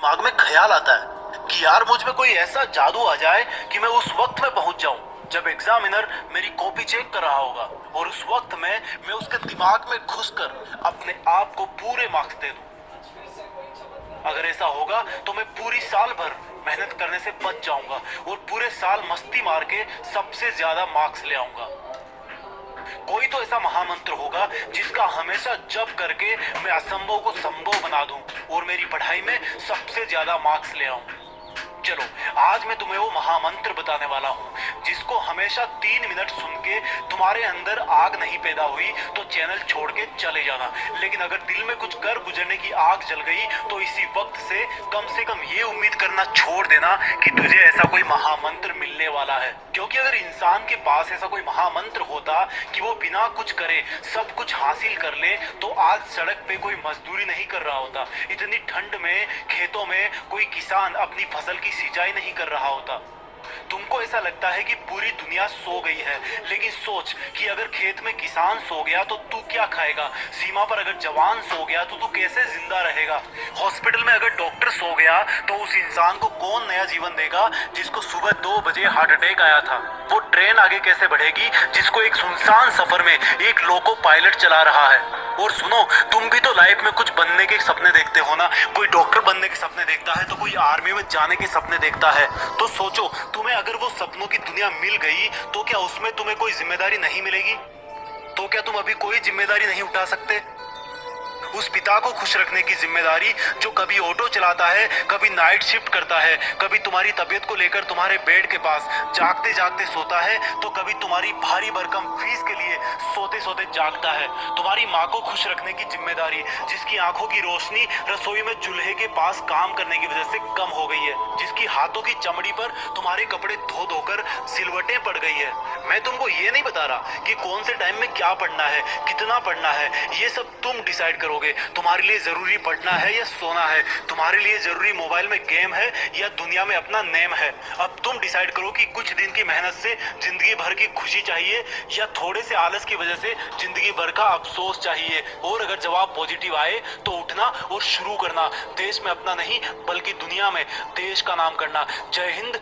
दिमाग में ख्याल आता है कि यार मुझ में कोई ऐसा जादू आ जाए कि मैं उस वक्त में पहुंच जाऊं जब एग्जामिनर मेरी कॉपी चेक कर रहा होगा, और उस वक्त में मैं उसके दिमाग में घुसकर अपने आप को पूरे मार्क्स दे दूं। अगर ऐसा होगा तो मैं पूरी साल भर मेहनत करने से बच जाऊंगा और पूरे साल मस्ती मार के सबसे ज्यादा मार्क्स ले आऊंगा। कोई तो ऐसा महामंत्र होगा जिसका हमेशा जप करके मैं असंभव को संभव बना दूं और मेरी पढ़ाई में सबसे ज्यादा मार्क्स ले आऊं। चलो आज मैं तुम्हें वो महामंत्र बताने वाला हूँ जिसको हमेशा 3 मिनट सुन के तुम्हारे अंदर आग नहीं पैदा हुई तो चैनल छोड़ के चले जाना, लेकिन अगर दिल में कुछ कर गुजरने की आग जल गई तो इसी वक्त से कम ये उम्मीद करना छोड़ देना कि तुझे ऐसा कोई महामंत्र मिलने वाला है। क्योंकि अगर इंसान के पास ऐसा कोई महामंत्र होता कि वो बिना कुछ करे सब कुछ हासिल कर ले तो आज सड़क पे कोई मजदूरी नहीं कर रहा होता, इतनी ठंड में खेतों में कोई किसान अपनी फसल की सिंचाई नहीं कर रहा होता। तुमको ऐसा लगता है कि पूरी दुनिया सो गई है, लेकिन सोच कि अगर खेत में किसान सो गया तो तू क्या खाएगा, सीमा पर अगर जवान सो गया तो तू कैसे जिंदा रहेगा, हॉस्पिटल में अगर डॉक्टर सो गया तो उस इंसान को कौन नया जीवन देगा जिसको सुबह 2 बजे हार्ट अटैक आया था। वो ट्रेन आगे कैसे बढ़ेगी जिसको एक सुनसान सफर में एक लोको पायलट चला रहा है। और सुनो, तुम भी तो लाइफ में कुछ बनने के सपने देखते हो ना, कोई डॉक्टर बनने के सपने देखता है तो कोई आर्मी में जाने के सपने देखता है। तो सोचो, तुम्हें अगर वो सपनों की दुनिया मिल गई तो क्या उसमें तुम्हें कोई जिम्मेदारी नहीं मिलेगी? तो क्या तुम अभी कोई जिम्मेदारी नहीं उठा सकते? उस पिता को खुश रखने की जिम्मेदारी जो कभी ऑटो चलाता है, कभी नाइट शिफ्ट करता है, कभी तुम्हारी तबीयत को लेकर तुम्हारे बेड के पास जागते जागते सोता है, तो कभी तुम्हारी भारी भरकम फीस के लिए सोते सोते जागता है। तुम्हारी माँ को खुश रखने की जिम्मेदारी जिसकी आंखों की रोशनी रसोई में चूल्हे के पास काम करने की वजह से कम हो गई है, जिसकी हाथों की चमड़ी पर तुम्हारे कपड़े धो धोकर सिलवटें पड़ गई है। मैं तुमको ये नहीं बता रहा कि कौन से टाइम में क्या पढ़ना है, कितना पढ़ना है, ये सब तुम डिसाइड करोगे। तुम्हारे लिए जरूरी पढ़ना है या सोना है, तुम्हारे लिए जरूरी मोबाइल में गेम है या दुनिया में अपना नेम है। अब तुम डिसाइड करो कि कुछ दिन की मेहनत से जिंदगी भर की खुशी चाहिए या थोड़े से आलस की वजह से जिंदगी भर का अफसोस चाहिए। और अगर जवाब पॉजिटिव आए तो उठना और शुरू करना, देश में अपना नहीं बल्कि दुनिया में देश का नाम करना। जय हिंद।